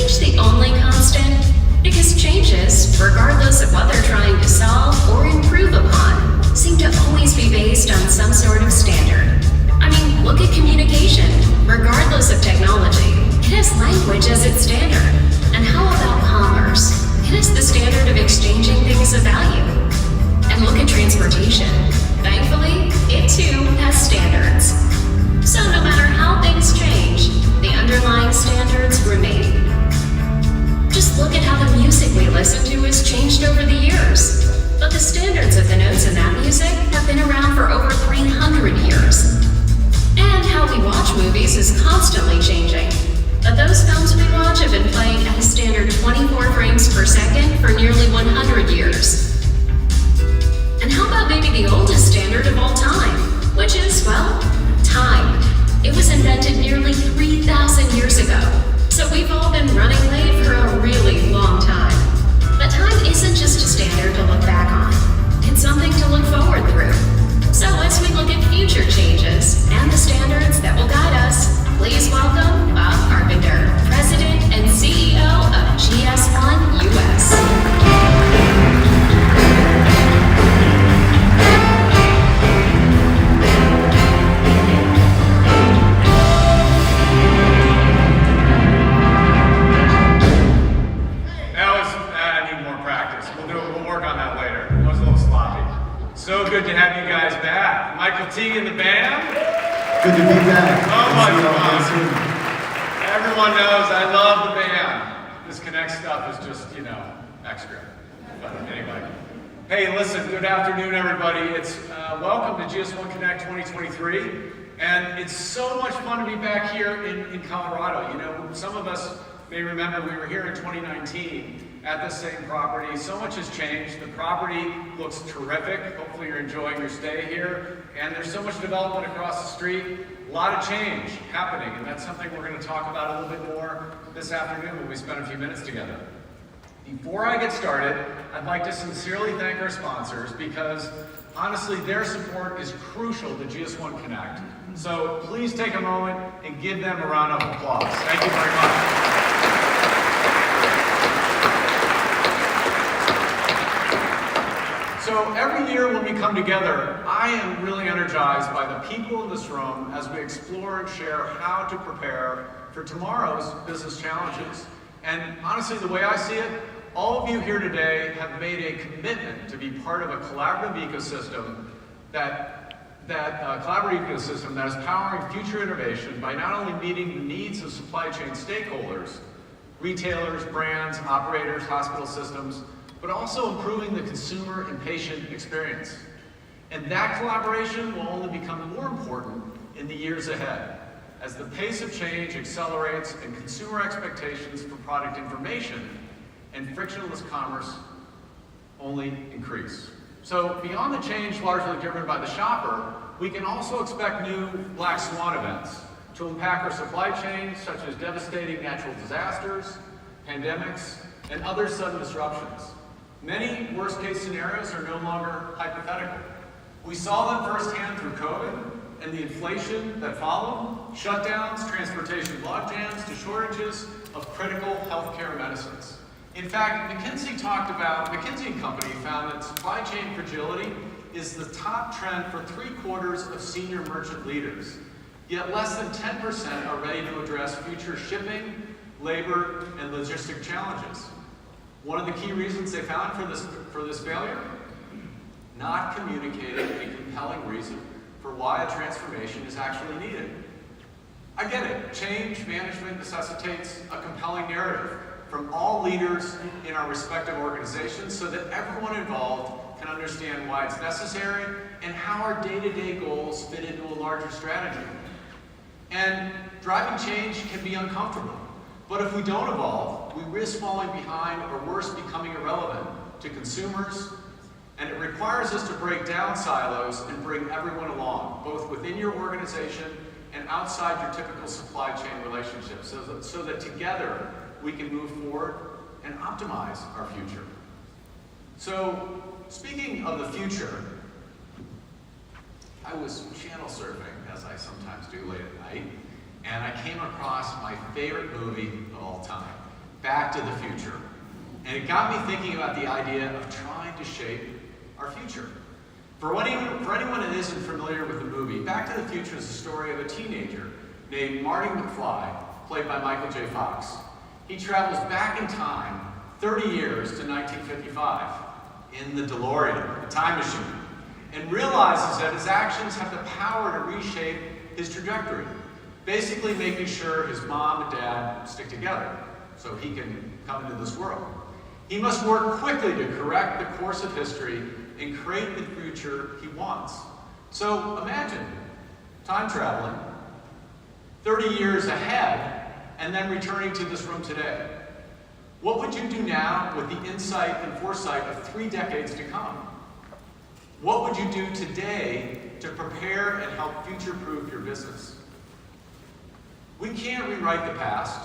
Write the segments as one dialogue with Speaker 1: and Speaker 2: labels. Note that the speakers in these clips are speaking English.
Speaker 1: change the only constant? Because changes, regardless of what they're trying to solve or improve upon, seem to always be based on some sort of standard. I mean, look at communication. Regardless of technology, it has language as its standard. And how about commerce? It is the standard of exchanging things of value. And look at transportation. Thankfully, it too has standards. So no matter how things change, the underlying standards remain. Just look at how the music we listen to has changed over the years. But the standards of the notes in that music have been around for over 300 years. And how we watch movies is constantly changing. But those films we watch have been playing at a standard 24 frames per second for nearly 100 years. And how about maybe the oldest standard of all time, which is, well, time. It was invented nearly 3,000 years ago. So we've all been running late for a really long time. But time isn't just a standard to look back on. It's something to look forward through. So as we look at future changes and the standards that will guide us, please welcome Bob Carpenter, President and CEO of GS1 US.
Speaker 2: So good to have you guys back. Michael T. and the band.
Speaker 3: Good to be back.
Speaker 2: Oh my God. Everyone knows I love the band. This Connect stuff is just, extra. But anyway. Hey, listen, good afternoon, everybody. It's welcome to GS1 Connect 2023. And it's so much fun to be back here in Colorado. Some of us may remember we were here in 2019 at the same property. So much has changed. The property looks terrific. Hopefully you're enjoying your stay here. And there's so much development across the street. A lot of change happening, and that's something we're going to talk about a little bit more this afternoon when we spend a few minutes together. Before I get started, I'd like to sincerely thank our sponsors because honestly, their support is crucial to GS1 Connect. So please take a moment and give them a round of applause. Thank you very much. So every year when we come together, I am really energized by the people in this room as we explore and share how to prepare for tomorrow's business challenges. And honestly, the way I see it, all of you here today have made a commitment to be part of a collaborative ecosystem that is powering future innovation by not only meeting the needs of supply chain stakeholders, retailers, brands, operators, hospital systems, but also improving the consumer and patient experience. And that collaboration will only become more important in the years ahead as the pace of change accelerates and consumer expectations for product information and frictionless commerce only increase. So beyond the change largely driven by the shopper, we can also expect new black swan events to impact our supply chains, such as devastating natural disasters, pandemics, and other sudden disruptions. Many worst-case scenarios are no longer hypothetical. We saw them firsthand through COVID and the inflation that followed, shutdowns, transportation logjams, to shortages of critical healthcare medicines. In fact, McKinsey & Company found that supply chain fragility is the top trend for 3/4 of senior merchant leaders. Yet less than 10% are ready to address future shipping, labor, and logistic challenges. One of the key reasons they found for this failure? Not communicating a compelling reason for why a transformation is actually needed. I get it. Change management necessitates a compelling narrative from all leaders in our respective organizations so that everyone involved can understand why it's necessary and how our day-to-day goals fit into a larger strategy. And driving change can be uncomfortable. But if we don't evolve, we risk falling behind or worse, becoming irrelevant to consumers. And it requires us to break down silos and bring everyone along, both within your organization and outside your typical supply chain relationships, so that together we can move forward and optimize our future. So, speaking of the future, I was channel surfing, as I sometimes do late at night, and I came across my favorite movie of all time. Back to the Future. And it got me thinking about the idea of trying to shape our future. For anyone that isn't familiar with the movie, Back to the Future is the story of a teenager named Marty McFly, played by Michael J. Fox. He travels back in time 30 years to 1955 in the DeLorean, a time machine, and realizes that his actions have the power to reshape his trajectory, basically making sure his mom and dad stick together so he can come into this world. He must work quickly to correct the course of history and create the future he wants. So imagine time traveling 30 years ahead and then returning to this room today. What would you do now with the insight and foresight of 3 decades to come? What would you do today to prepare and help future-proof your business? We can't rewrite the past,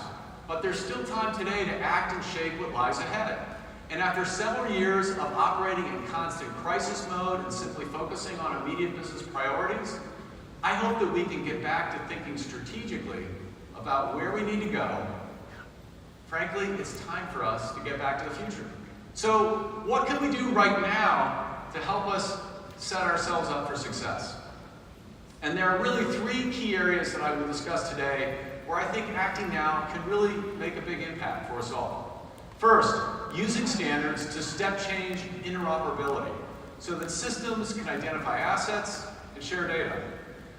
Speaker 2: but there's still time today to act and shape what lies ahead. And after several years of operating in constant crisis mode and simply focusing on immediate business priorities, I hope that we can get back to thinking strategically about where we need to go. Frankly, it's time for us to get back to the future. So what can we do right now to help us set ourselves up for success? And there are really 3 key areas that I will discuss today where I think acting now can really make a big impact for us all. First, using standards to step change interoperability so that systems can identify assets and share data.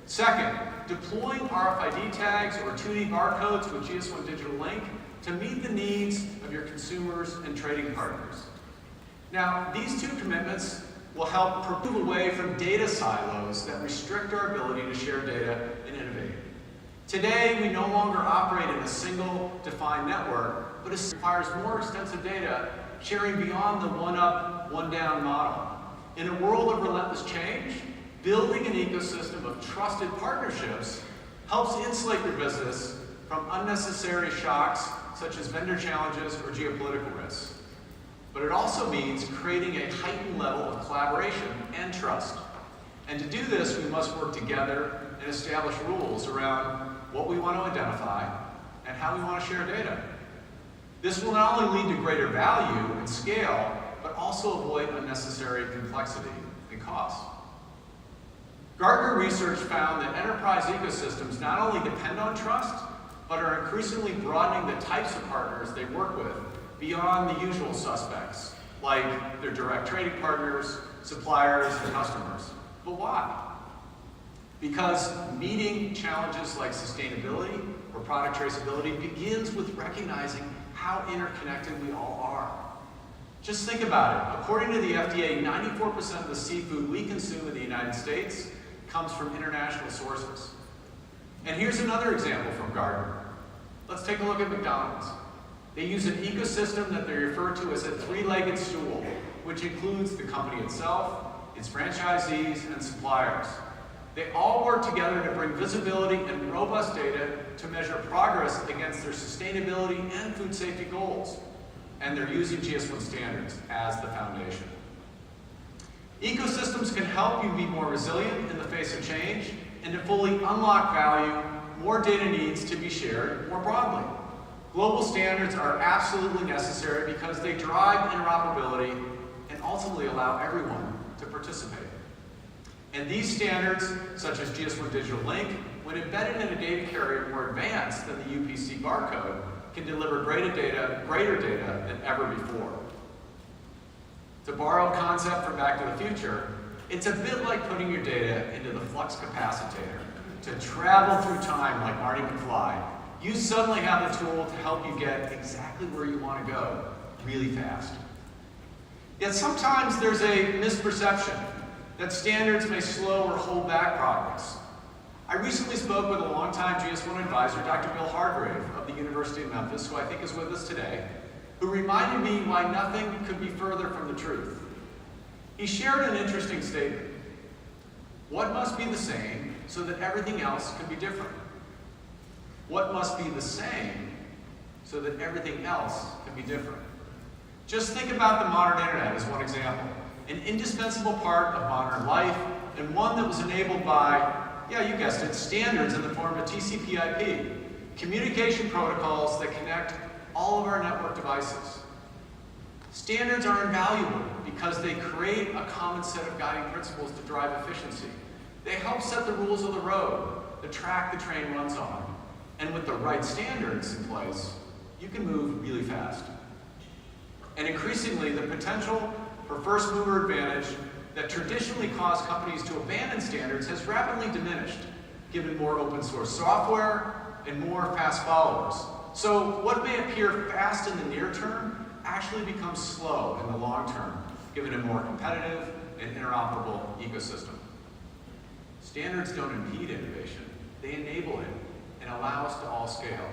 Speaker 2: Second, deploying RFID tags or 2D barcodes with GS1 Digital Link to meet the needs of your consumers and trading partners. Now, these 2 commitments will help move away from data silos that restrict our ability to share data and innovate. Today, we no longer operate in a single defined network, but it requires more extensive data sharing beyond the one-up, one-down model. In a world of relentless change, building an ecosystem of trusted partnerships helps insulate your business from unnecessary shocks such as vendor challenges or geopolitical risks. But it also means creating a heightened level of collaboration and trust. And to do this, we must work together and establish rules around what we want to identify and how we want to share data. This will not only lead to greater value and scale, but also avoid unnecessary complexity and cost. Gartner research found that enterprise ecosystems not only depend on trust, but are increasingly broadening the types of partners they work with beyond the usual suspects, like their direct trading partners, suppliers, and customers. But why? Because meeting challenges like sustainability or product traceability begins with recognizing how interconnected we all are. Just think about it. According to the FDA, 94% of the seafood we consume in the United States comes from international sources. And here's another example from Gartner. Let's take a look at McDonald's. They use an ecosystem that they refer to as a 3-legged stool, which includes the company itself, its franchisees, and suppliers. They all work together to bring visibility and robust data to measure progress against their sustainability and food safety goals. And they're using GS1 standards as the foundation. Ecosystems can help you be more resilient in the face of change, and to fully unlock value, more data needs to be shared more broadly. Global standards are absolutely necessary because they drive interoperability and ultimately allow everyone to participate. And these standards, such as GS1 Digital Link, when embedded in a data carrier more advanced than the UPC barcode, can deliver greater data than ever before. To borrow a concept from Back to the Future, it's a bit like putting your data into the flux capacitor to travel through time like Marty McFly. You suddenly have the tool to help you get exactly where you want to go really fast. Yet sometimes there's a misperception that standards may slow or hold back progress. I recently spoke with a longtime GS1 advisor, Dr. Bill Hargrave of the University of Memphis, who I think is with us today, who reminded me why nothing could be further from the truth. He shared an interesting statement. What must be the same so that everything else can be different? What must be the same so that everything else can be different? Just think about the modern internet as one example, an indispensable part of modern life, and one that was enabled by, yeah, you guessed it, standards in the form of TCP/IP, communication protocols that connect all of our network devices. Standards are invaluable because they create a common set of guiding principles to drive efficiency. They help set the rules of the road, the track the train runs on. And with the right standards in place, you can move really fast. And increasingly, the potential for first mover advantage that traditionally caused companies to abandon standards has rapidly diminished, given more open source software and more fast followers. So what may appear fast in the near term actually becomes slow in the long term, given a more competitive and interoperable ecosystem. Standards don't impede innovation, they enable it and allow us to all scale.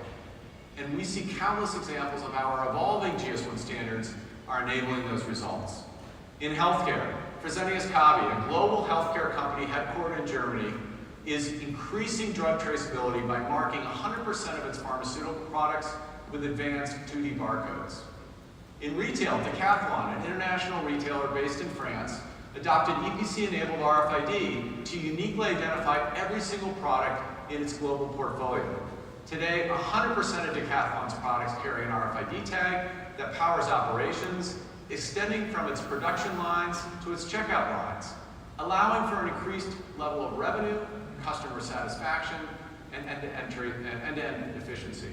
Speaker 2: And we see countless examples of how our evolving GS1 standards are enabling those results. In healthcare, Fresenius Kabi, a global healthcare company headquartered in Germany, is increasing drug traceability by marking 100% of its pharmaceutical products with advanced 2D barcodes. In retail, Decathlon, an international retailer based in France, adopted EPC-enabled RFID to uniquely identify every single product in its global portfolio. Today, 100% of Decathlon's products carry an RFID tag that powers operations, extending from its production lines to its checkout lines, allowing for an increased level of revenue, customer satisfaction, and end-to-end efficiency.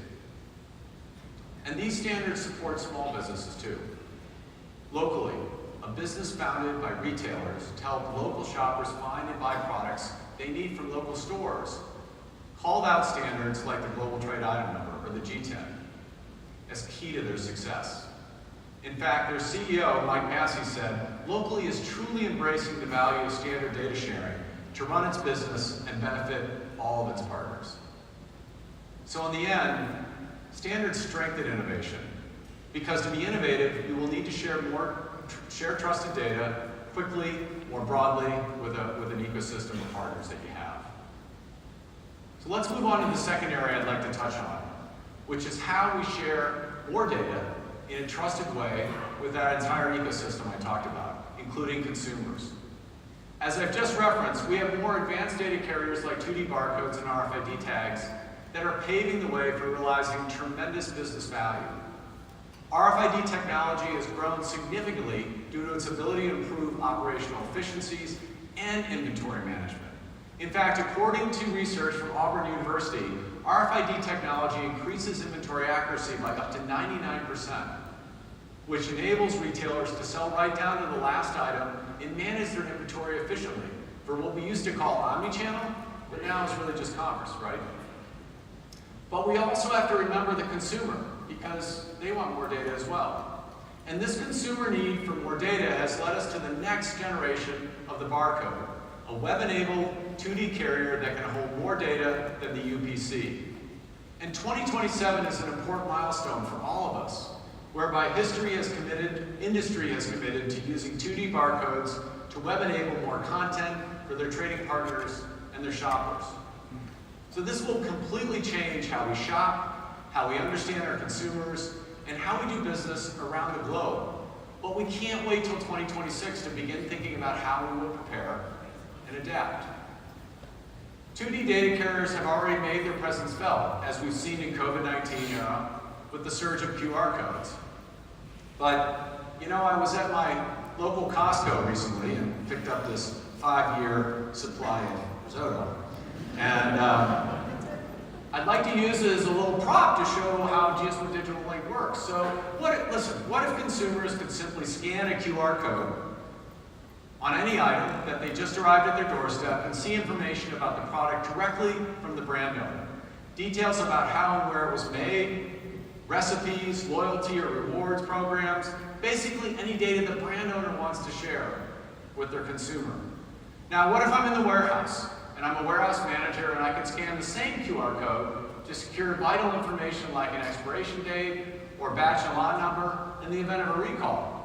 Speaker 2: And these standards support small businesses too. Locally, a business founded by retailers to help local shoppers find and buy products they need from local stores called out standards like the Global Trade Item Number, or the G10, as key to their success. In fact, their CEO, Mike Massey, said, locally is truly embracing the value of standard data sharing to run its business and benefit all of its partners. So in the end, standards strengthen innovation, because to be innovative, you will need to share trusted data quickly, more broadly, with an ecosystem of partners that you have. So let's move on to the second area I'd like to touch on, which is how we share more data in a trusted way with that entire ecosystem I talked about, including consumers. As I've just referenced, we have more advanced data carriers like 2D barcodes and RFID tags that are paving the way for realizing tremendous business value. RFID technology has grown significantly due to its ability to improve operational efficiencies and inventory management. In fact, according to research from Auburn University, RFID technology increases inventory accuracy by up to 99%, which enables retailers to sell right down to the last item and manage their inventory efficiently for what we used to call omnichannel, but now is really just commerce, right? But we also have to remember the consumer, because they want more data as well. And this consumer need for more data has led us to the next generation of the barcode, a web-enabled 2D carrier that can hold more data than the UPC. And 2027 is an important milestone for all of us, whereby industry has committed to using 2D barcodes to web-enable more content for their trading partners and their shoppers. So this will completely change how we shop, how we understand our consumers, and how we do business around the globe. But we can't wait till 2026 to begin thinking about how we will prepare and adapt. 2D data carriers have already made their presence felt, as we've seen in COVID-19 era, with the surge of QR codes. But, I was at my local Costco recently and picked up this 5-year supply of risotto. And I'd like to use it as a little prop to show how GS1 Digital Link works. So, what if consumers could simply scan a QR code on any item that they just arrived at their doorstep and see information about the product directly from the brand owner? Details about how and where it was made, recipes, loyalty or rewards programs, basically any data the brand owner wants to share with their consumer. Now, what if I'm in the warehouse and I'm a warehouse manager and I can scan the same QR code to secure vital information like an expiration date or batch and lot number in the event of a recall?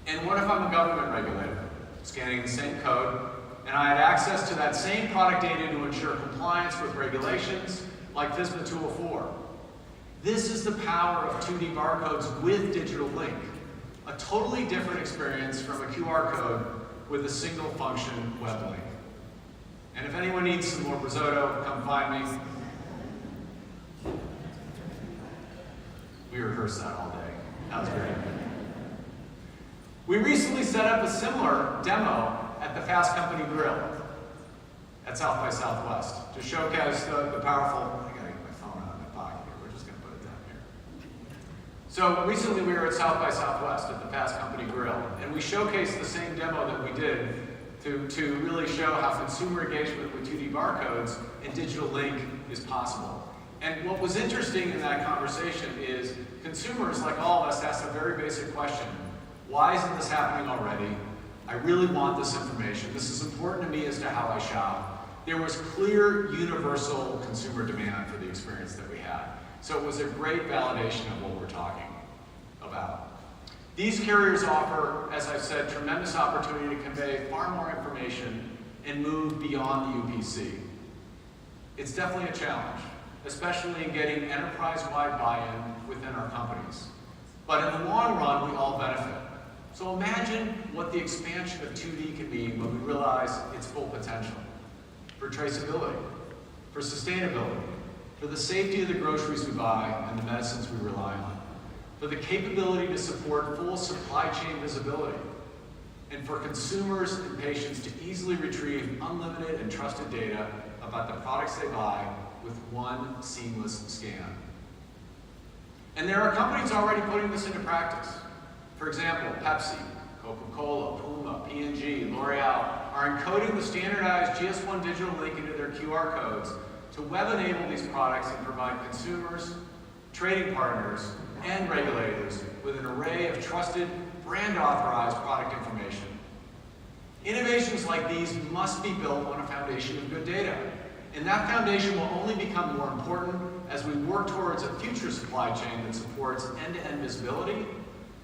Speaker 2: And what if I'm a government regulator, scanning the same code, and I had access to that same product data to ensure compliance with regulations like FSMA 204? This is the power of 2D barcodes with Digital Link, a totally different experience from a QR code with a single function web link. And if anyone needs some more risotto, come find me. We rehearsed that all day. That was great. We recently set up a similar demo at the Fast Company Grill at South by Southwest to showcase the powerful, I gotta get my phone out of my pocket here, we're just gonna put it down here. So recently we were at South by Southwest at the Fast Company Grill, and we showcased the same demo that we did to really show how consumer engagement with 2D barcodes and digital link is possible. And what was interesting in that conversation is consumers, like all of us, asked a very basic question. Why isn't this happening already? I really want this information. This is important to me as to how I shop. There was clear universal consumer demand for the experience that we had. So it was a great validation of what we're talking about. These carriers offer, as I've said, tremendous opportunity to convey far more information and move beyond the UPC. It's definitely a challenge, especially in getting enterprise-wide buy-in within our companies. But in the long run, we all benefit. So imagine what the expansion of 2D can mean when we realize its full potential. For traceability, for sustainability, for the safety of the groceries we buy and the medicines we rely on, for the capability to support full supply chain visibility, and for consumers and patients to easily retrieve unlimited and trusted data about the products they buy with one seamless scan. And there are companies already putting this into practice. For example, Pepsi, Coca-Cola, Puma, P&G, L'Oreal are encoding the standardized GS1 digital link into their QR codes to web-enable these products and provide consumers, trading partners, and regulators with an array of trusted, brand-authorized product information. Innovations like these must be built on a foundation of good data. And that foundation will only become more important as we work towards a future supply chain that supports end-to-end visibility,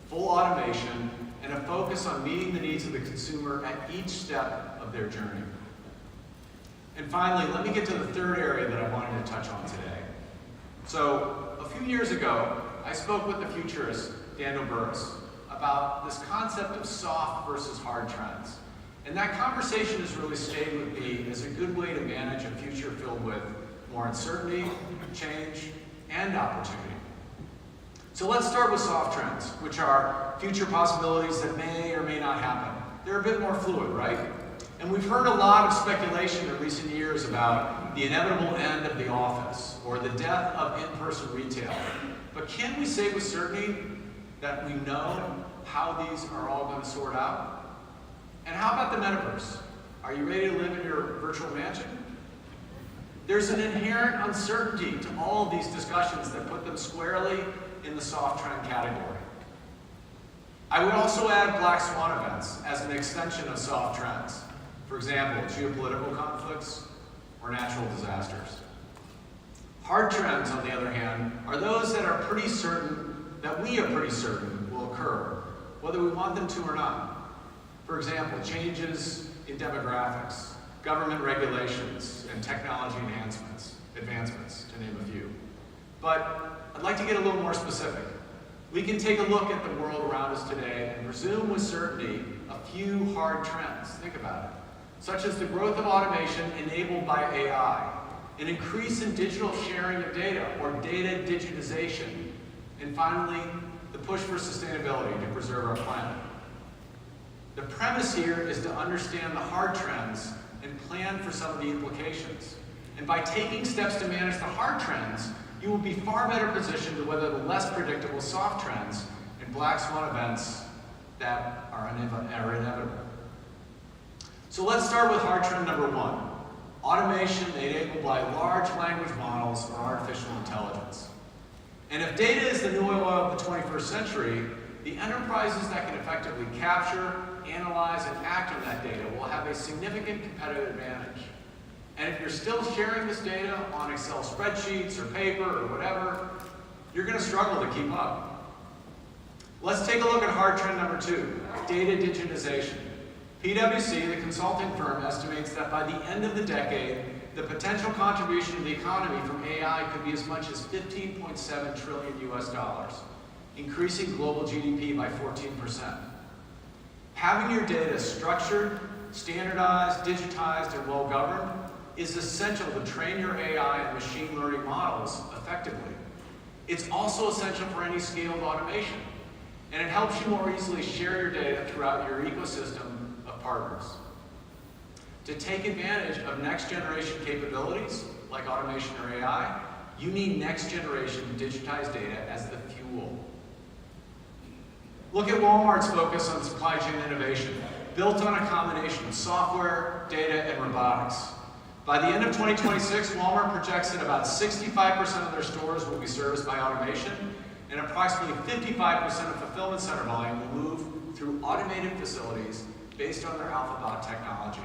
Speaker 2: full automation, and a focus on meeting the needs of the consumer at each step of their journey. And finally, let me get to the third area that I wanted to touch on today. So, a few years ago, I spoke with the futurist, Daniel Burris, about this concept of soft versus hard trends. And that conversation has really stayed with me as a good way to manage a future filled with more uncertainty, change, and opportunity. So let's start with soft trends, which are future possibilities that may or may not happen. They're a bit more fluid, right? And we've heard a lot of speculation in recent years about the inevitable end of the office or the death of in-person retail. But can we say with certainty that we know how these are all going to sort out? And how about the metaverse? Are you ready to live in your virtual mansion? There's an inherent uncertainty to all of these discussions that put them squarely in the soft trend category. I would also add black swan events as an extension of soft trends. For example, geopolitical conflicts or natural disasters. Hard trends, on the other hand, are those that are pretty certain, that we are pretty certain will occur, whether we want them to or not. For example, changes in demographics, government regulations, and technology advancements, to name a few. But I'd like to get a little more specific. We can take a look at the world around us today and presume with certainty a few hard trends. Think about it. Such as the growth of automation enabled by AI, an increase in digital sharing of data or data digitization, and finally, the push for sustainability to preserve our planet. The premise here is to understand the hard trends and plan for some of the implications. And by taking steps to manage the hard trends, you will be far better positioned to weather the less predictable soft trends and black swan events that are inevitable. So let's start with hard trend number one, automation enabled by large language models or artificial intelligence. And if data is the new oil of the 21st century, the enterprises that can effectively capture, analyze, and act on that data will have a significant competitive advantage. And if you're still sharing this data on Excel spreadsheets or paper or whatever, you're going to struggle to keep up. Let's take a look at hard trend number two, data digitization. PwC, the consulting firm, estimates that by the end of the decade, the potential contribution to the economy from AI could be as much as $15.7 trillion US, increasing global GDP by 14%. Having your data structured, standardized, digitized, and well-governed is essential to train your AI and machine learning models effectively. It's also essential for any scaled automation, and it helps you more easily share your data throughout your ecosystem of partners. To take advantage of next generation capabilities, like automation or AI, you need next generation digitized data as the fuel. Look at Walmart's focus on supply chain innovation, built on a combination of software, data, and robotics. By the end of 2026, Walmart projects that about 65% of their stores will be serviced by automation, and approximately 55% of fulfillment center volume will move through automated facilities based on their AlphaBot technology.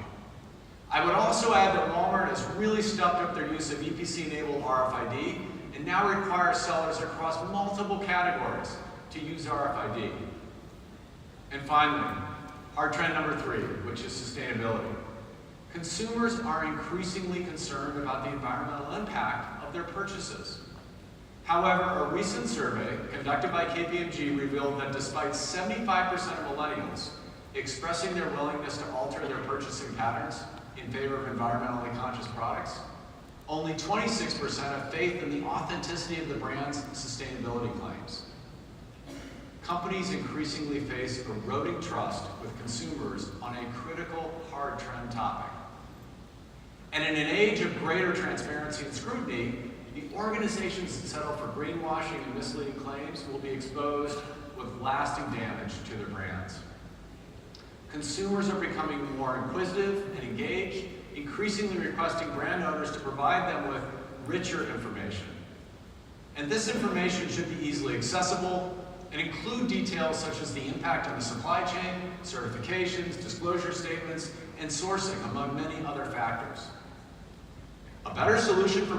Speaker 2: I would also add that Walmart has really stepped up their use of EPC-enabled RFID and now requires sellers across multiple categories to use RFID. And finally, hard trend number 3, which is sustainability. Consumers are increasingly concerned about the environmental impact of their purchases. However, a recent survey conducted by KPMG revealed that despite 75% of millennials expressing their willingness to alter their purchasing patterns in favor of environmentally conscious products, only 26% have faith in the authenticity of the brand's sustainability claims. Companies increasingly face eroding trust with consumers on a critical hard trend topic. And in an age of greater transparency and scrutiny, the organizations that settle for greenwashing and misleading claims will be exposed with lasting damage to their brands. Consumers are becoming more inquisitive and engaged, increasingly requesting brand owners to provide them with richer information. And this information should be easily accessible and include details such as the impact on the supply chain, certifications, disclosure statements, and sourcing, among many other factors. A better solution for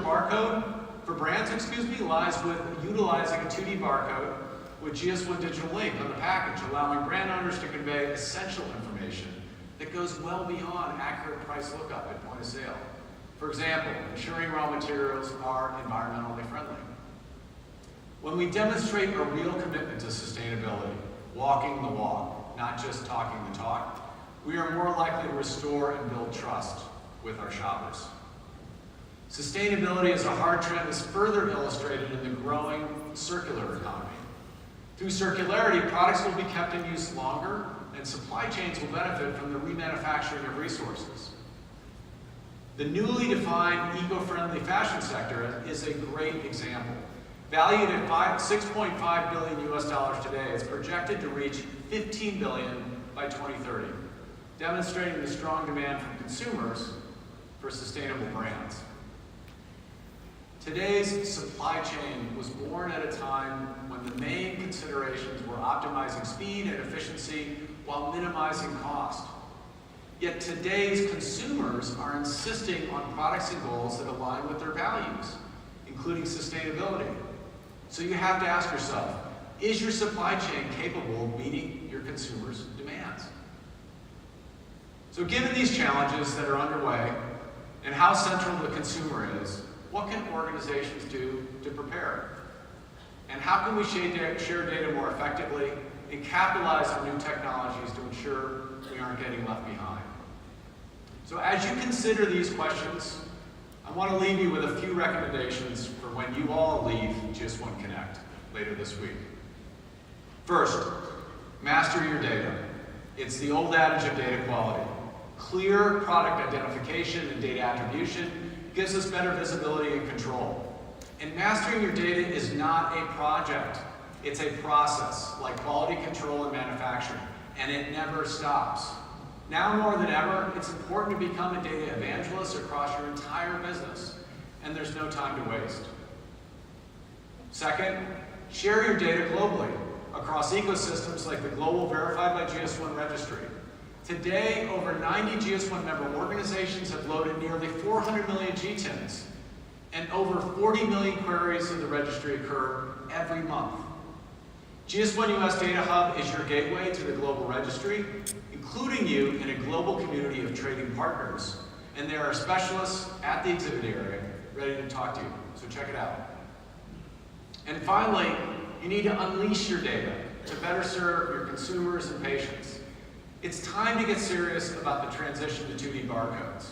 Speaker 2: brands, lies with utilizing a 2D barcode with GS1 Digital Link on the package, allowing brand owners to convey essential information that goes well beyond accurate price lookup at point of sale. For example, ensuring raw materials are environmentally friendly. When we demonstrate a real commitment to sustainability, walking the walk, not just talking the talk, we are more likely to restore and build trust with our shoppers. Sustainability as a hard trend is further illustrated in the growing circular economy. Through circularity, products will be kept in use longer, and supply chains will benefit from the remanufacturing of resources. The newly defined eco-friendly fashion sector is a great example. Valued at $6.5 billion today, it's projected to reach $15 billion by 2030, demonstrating the strong demand from consumers for sustainable brands. Today's supply chain was born at a time when the main considerations were optimizing speed and efficiency while minimizing cost. Yet today's consumers are insisting on products and goals that align with their values, including sustainability. So you have to ask yourself, is your supply chain capable of meeting your consumers' demands? So given these challenges that are underway and how central the consumer is, what can organizations do to prepare? And how can we share data more effectively and capitalize on new technologies to ensure we aren't getting left behind? So as you consider these questions, I want to leave you with a few recommendations for when you all leave GS1 Connect later this week. First, master your data. It's the old adage of data quality. Clear product identification and data attribution gives us better visibility and control. And mastering your data is not a project. It's a process, like quality control in manufacturing, and it never stops. Now more than ever, it's important to become a data evangelist across your entire business, and there's no time to waste. Second, share your data globally across ecosystems like the Global Verified by GS1 registry. Today, over 90 GS1 member organizations have loaded nearly 400 million GTINs, and over 40 million queries in the registry occur every month. GS1 US Data Hub is your gateway to the global registry, including you in a global community of trading partners, and there are specialists at the exhibit area ready to talk to you, so check it out. And finally, you need to unleash your data to better serve your consumers and patients. It's time to get serious about the transition to 2D barcodes.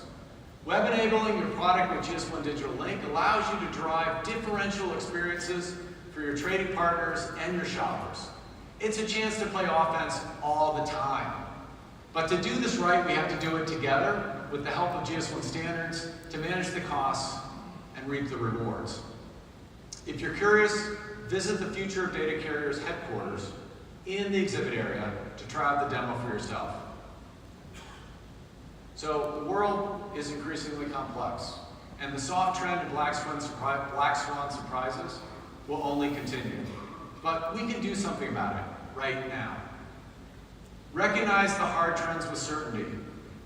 Speaker 2: Web enabling your product with GS1 Digital Link allows you to drive differential experiences for your trading partners and your shoppers. It's a chance to play offense all the time. But to do this right, we have to do it together with the help of GS1 standards to manage the costs and reap the rewards. If you're curious, visit the Future of Data Carriers headquarters in the exhibit area to try out the demo for yourself. So the world is increasingly complex, and the soft trend of black swan surprises will only continue. But we can do something about it right now. Recognize the hard trends with certainty,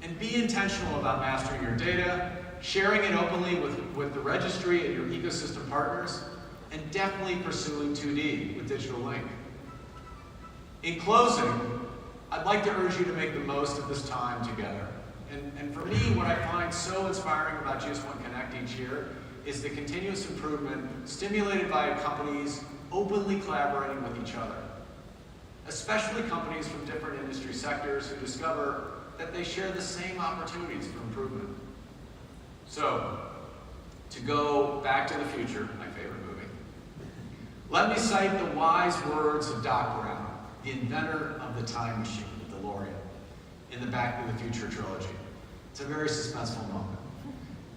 Speaker 2: and be intentional about mastering your data, sharing it openly with the registry and your ecosystem partners, and definitely pursuing 2D with Digital Link. In closing, I'd like to urge you to make the most of this time together. And for me, what I find so inspiring about GS1 Connect each year is the continuous improvement stimulated by companies openly collaborating with each other, especially companies from different industry sectors who discover that they share the same opportunities for improvement. So, to go back to the future, my favorite movie, let me cite the wise words of Doc Brown, the inventor of the time machine, the DeLorean, in the Back to the Future trilogy. It's a very suspenseful moment.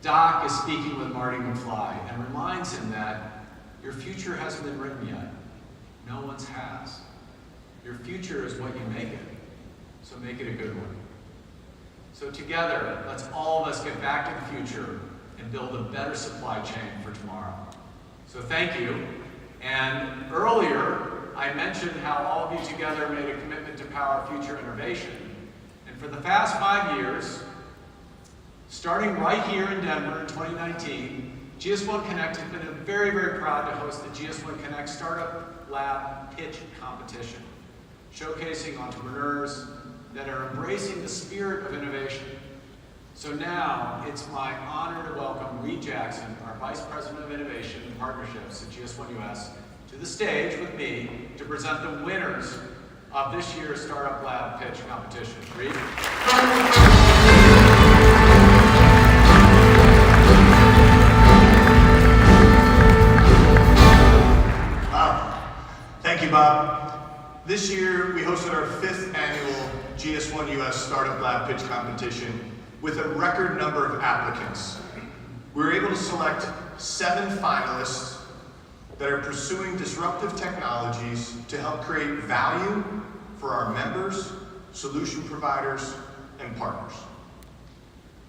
Speaker 2: Doc is speaking with Marty McFly and reminds him that your future hasn't been written yet. No one's has. Your future is what you make it, so make it a good one. So together, let's all of us get back to the future and build a better supply chain for tomorrow. So thank you. And earlier, I mentioned how all of you together made a commitment to power future innovation. And for the past 5 years, starting right here in Denver in 2019, GS1 Connect has been very, very proud to host the GS1 Connect Startup Lab Pitch Competition, showcasing entrepreneurs that are embracing the spirit of innovation. So now, it's my honor to welcome Reed Jackson, our Vice President of Innovation and Partnerships at GS1 US, to the stage with me to present the winners of this year's Startup Lab Pitch Competition. Reed?
Speaker 4: Thank you, Bob. This year, we hosted our 5th annual GS1 US Startup Lab Pitch Competition with a record number of applicants. We were able to select 7 finalists that are pursuing disruptive technologies to help create value for our members, solution providers, and partners.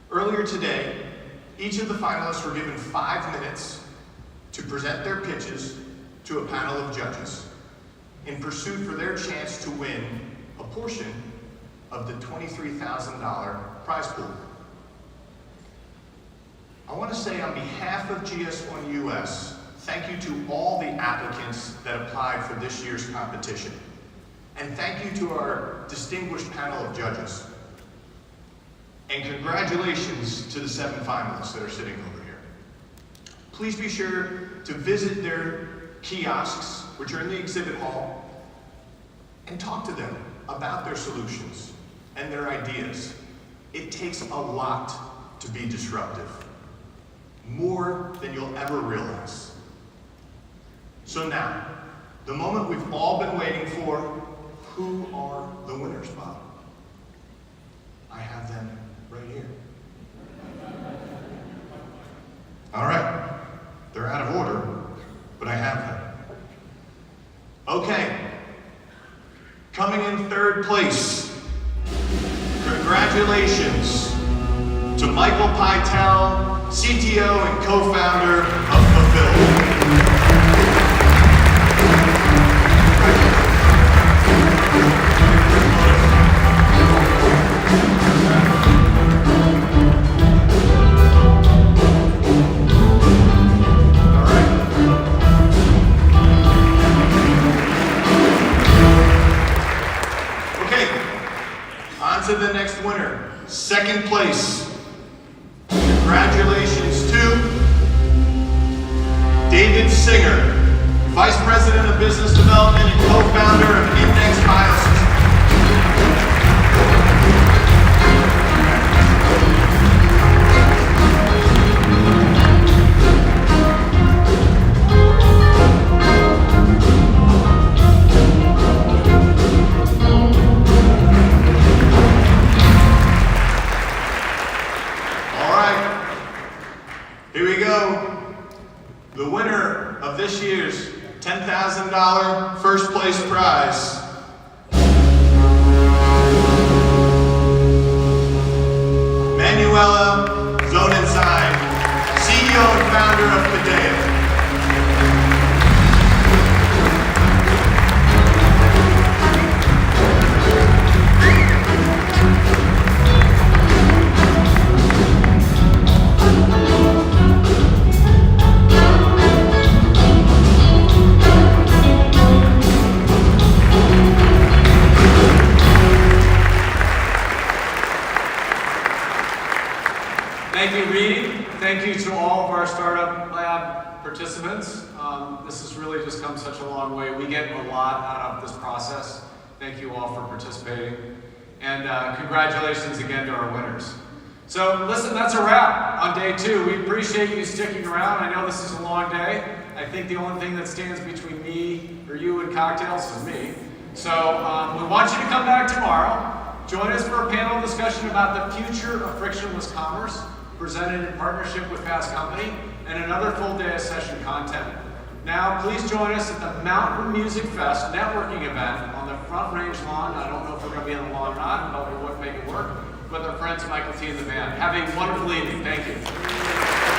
Speaker 4: Earlier today, each of the finalists were given 5 minutes to present their pitches to a panel of judges in pursuit for their chance to win a portion of the $23,000 prize pool. I want to say on behalf of GS1 US, thank you to all the applicants that applied for this year's competition. And thank you to our distinguished panel of judges. And congratulations to the 7 finalists that are sitting over here. Please be sure to visit their kiosks, which are in the exhibit hall, and talk to them about their solutions and their ideas. It takes a lot to be disruptive, more than you'll ever realize. So now, the moment we've all been waiting for, who are the winners, Bob? I have them right here. All right, they're out of order, but I have them. Okay, coming in 3rd place, congratulations to Michael Pytel, CTO and co-founder of Fulfill. To the next winner, 2nd place. Congratulations to David Singer, Vice President of Business Development and co-founder of Index Biosystems. $10,000 first place prize. Manuela Zonenstein, CEO and founder of Cadea.
Speaker 2: Thank you, Reed. Thank you to all of our Startup Lab participants. This has really just come such a long way. We get a lot out of this process. Thank you all for participating. And congratulations again to our winners. So listen, that's a wrap on day 2. We appreciate you sticking around. I know this is a long day. I think the only thing that stands between me or you and cocktails is me. So we want you to come back tomorrow. Join us for a panel discussion about the future of frictionless commerce, presented in partnership with Fast Company, and another full day of session content. Now, please join us at the Mountain Music Fest networking event on the Front Range lawn. I don't know if we're going to be on the lawn or not, but we would make it work, with our friends Michael T and the band. Have a wonderful evening. Thank you.